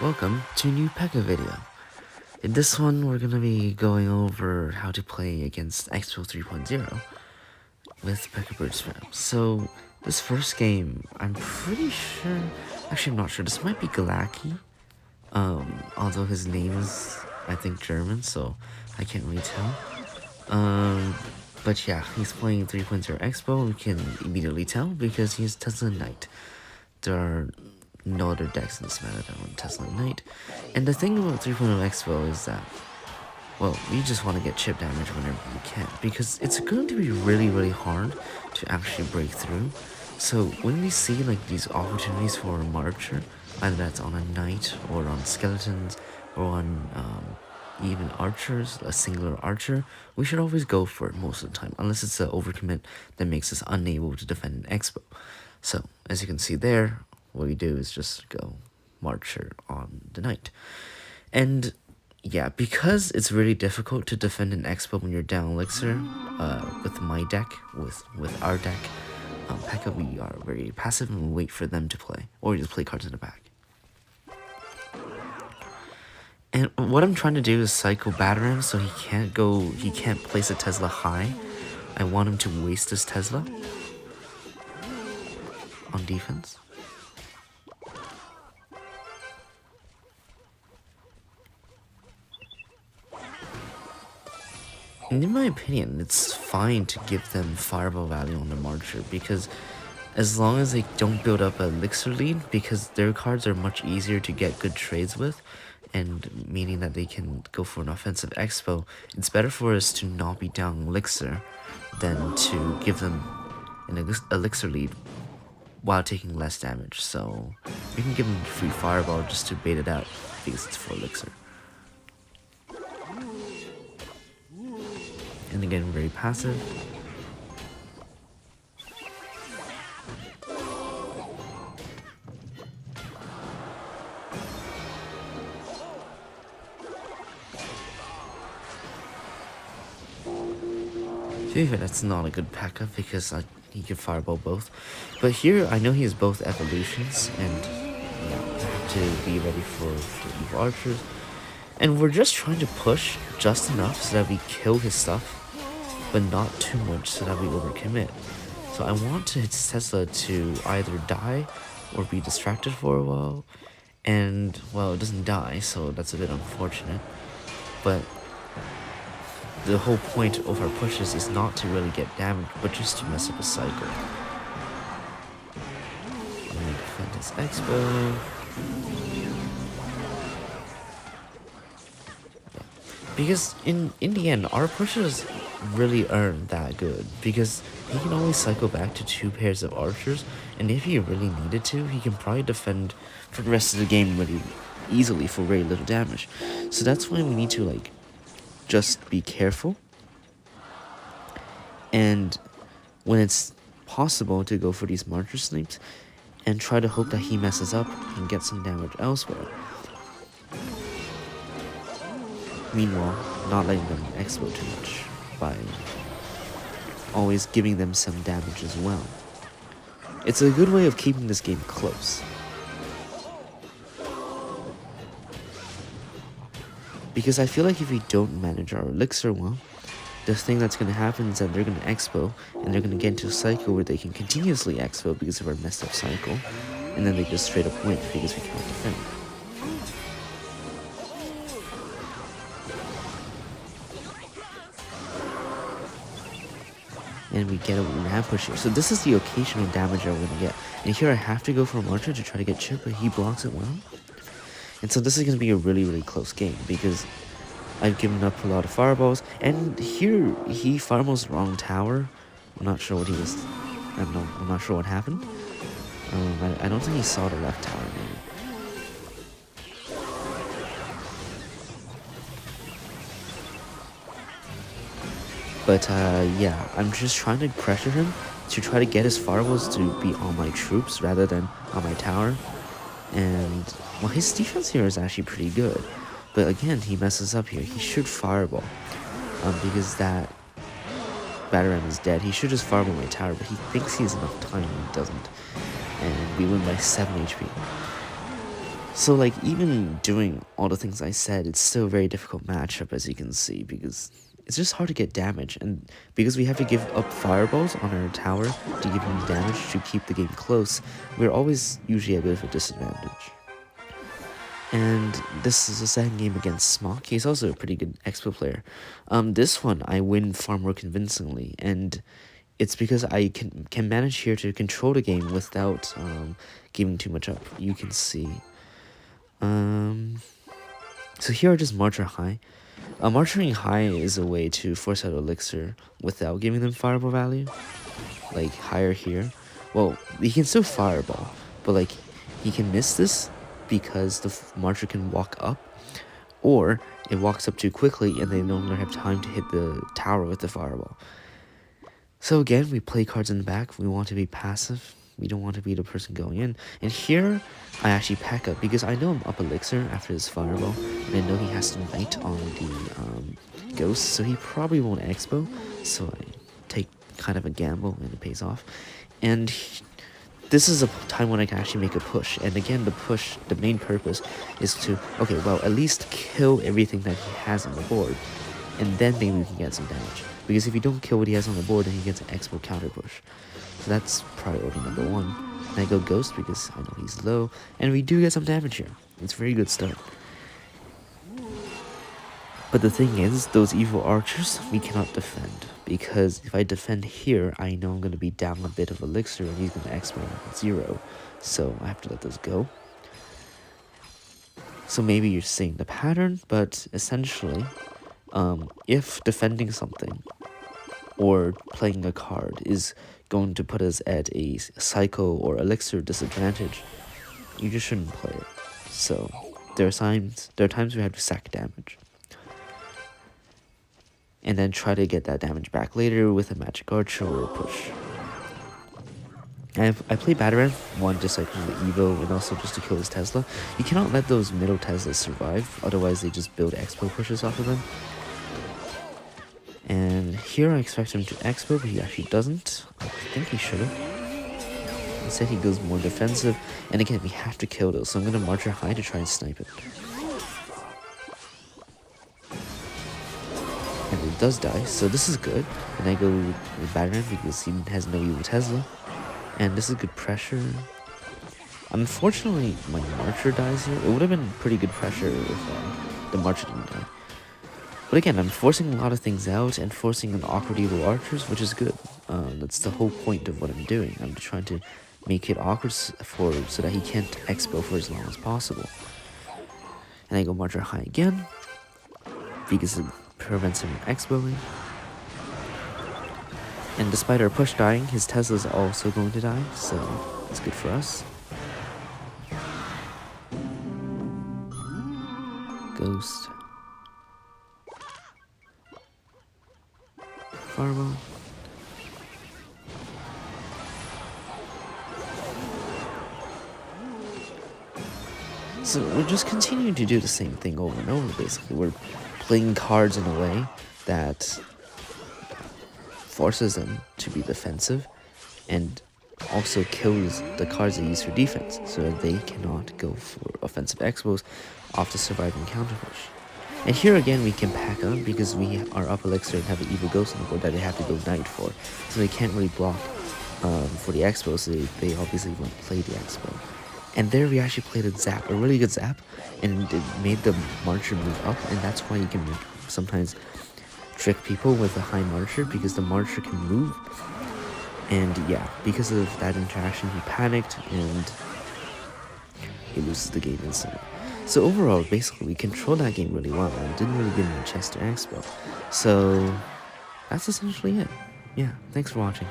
Welcome to a new Pekka video. In this one, we're gonna be going over how to play against XBOW 3.0 with Pekka Bird's fam. So, this first game, I'm pretty sure, actually I'm not sure, this might be Galaki, although his name is, I think, German, so I can't really tell. But yeah, he's playing 3.0 XBOW, we can immediately tell because he's Tesla Knight. There are no other decks in this meta that run Tesla Knight. And the thing about 3.0 XBOW is that, well, we just want to get chip damage whenever we can, because it's going to be really hard to actually break through. So when we see like these opportunities for a Marcher, either that's on a Knight or on Skeletons or on even Archers, a singular Archer, we should always go for it most of the time, unless it's an overcommit that makes us unable to defend an XBOW. So, as you can see there, what we do is just go Marcher on the Knight. And yeah, because it's really difficult to defend an XBOW when you're down Elixir, with my deck, with our deck, Pekka, we are very passive and we wait for them to play, or we just play cards in the back. And what I'm trying to do is cycle batter him so he can't place a Tesla high. I want him to waste his Tesla on defense. And in my opinion, it's fine to give them fireball value on the Marcher, because as long as they don't build up an elixir lead, because their cards are much easier to get good trades with, and meaning that they can go for an offensive expo, it's better for us to not be down elixir than to give them an elixir lead while taking less damage. So we can give them free fireball just to bait it out because it's for elixir. And again, very passive. To be fair, that's not a good Pekka because he can fireball both. But here, I know he has both evolutions, and yeah, I have to be ready for Evil Archers. And we're just trying to push just enough so that we kill his stuff, but not too much so that we overcommit. So I want his Tesla to either die or be distracted for a while. And, well, it doesn't die, so that's a bit unfortunate. But the whole point of our pushes is not to really get damage, but just to mess up a cycle. I'm gonna defend his XBOW. Yeah. Because in the end, our pushes really aren't that good, because he can always cycle back to 2 pairs of archers, and if he really needed to, he can probably defend for the rest of the game really easily for very little damage. So that's why we need to, like, just be careful, and when it's possible to go for these Marcher sleeps and try to hope that he messes up and gets some damage elsewhere. Meanwhile, not letting them explode too much by always giving them some damage as well. It's a good way of keeping this game close. Because I feel like if we don't manage our elixir well, the thing that's going to happen is that they're going to expo, and they're going to get into a cycle where they can continuously expo because of our messed up cycle, and then they just straight up win because we can't defend. And we get a nav push here. So this is the occasional damage that we're going to get. And here I have to go for a Marcher to try to get chip, but he blocks it well. And so this is going to be a really close game, because I've given up a lot of fireballs, and here he fireballs the wrong tower. I'm not sure what he was, I'm not sure what happened. I don't think he saw the left tower, maybe. But yeah, I'm just trying to pressure him to try to get his fireballs to be on my troops rather than on my tower. And, well, his defense here is actually pretty good. But again, he messes up here. He should fireball. Because that Batarang is dead. He should just fireball my tower, but he thinks he has enough time and he doesn't. And we win by 7 HP. So like even doing all the things I said, it's still a very difficult matchup as you can see, because it's just hard to get damage, and because we have to give up fireballs on our tower to give him damage to keep the game close, we're always usually at a bit of a disadvantage. And this is the second game against Smock. He's also a pretty good Expo player. This one I win far more convincingly, and it's because I can manage here to control the game without giving too much up. You can see. So here I just Marcher High. Marching High is a way to force out Elixir without giving them Fireball value. Like, higher here. Well, he can still Fireball, but like, he can miss this because the Marcher can walk up, or it walks up too quickly and they no longer have time to hit the tower with the Fireball. So again, we play cards in the back. We want to be passive. We don't want to be the person going in. And here, I actually Pekka because I know I'm up Elixir after this Fireball, and I know he has to Knight on the Ghost, so he probably won't Expo. So I take kind of a gamble, and it pays off. And this is a time when I can actually make a push. And again, the main purpose is to, okay, well, at least kill everything that he has on the board, and then maybe we can get some damage. Because if you don't kill what he has on the board, then he gets an Expo counter push. So that's priority number one. And I go Ghost because I know he's low, and we do get some damage here. It's a very good start. But the thing is, those evil archers, we cannot defend. Because if I defend here, I know I'm going to be down a bit of Elixir, and he's going to Expo 0. So I have to let those go. So maybe you're seeing the pattern, but essentially, if defending something or playing a card is going to put us at a Psycho or Elixir disadvantage, you just shouldn't play it. So there are times we have to sack damage, and then try to get that damage back later with a Magic Archer or a push. I play Batarang, one just like the Evo, and also just to kill his Tesla. You cannot let those middle Teslas survive, otherwise they just build Expo pushes off of them. And here I expect him to Expo, but he actually doesn't. I think he should have. Instead he goes more defensive, and again we have to kill those, so I'm going to Marcher High to try and snipe it. And it does die, so this is good. And I go with Batarang because he has no evil Tesla. And this is good pressure. Unfortunately, my Marcher dies here. It would have been pretty good pressure if the Marcher didn't die. But again, I'm forcing a lot of things out and forcing an awkward evil archers, which is good. That's the whole point of what I'm doing. I'm trying to make it awkward so that he can't Expo for as long as possible. And I go Marcher High again, because it prevents him from Expoing. And despite our push dying, his Tesla's also going to die, so it's good for us. Ghost. Fireball. So we're just continuing to do the same thing over and over, basically. We're playing cards in a way that forces them to be defensive and also kills the cards they use for defense, so that they cannot go for offensive expos off the surviving counter push. And here again we can pack up because we are up Elixir and have an evil ghost on the board that they have to go Knight for, so they can't really block for the expo, so they obviously won't play the expo. And there we actually played a zap, a really good zap, and it made the Marcher move up, and that's why you can sometimes trick people with a high Marcher, because the Marcher can move. And yeah, because of that interaction he panicked and he loses the game instantly. So overall, basically we controlled that game really well and didn't really give him a chance to expo. So that's essentially it. Yeah, thanks for watching.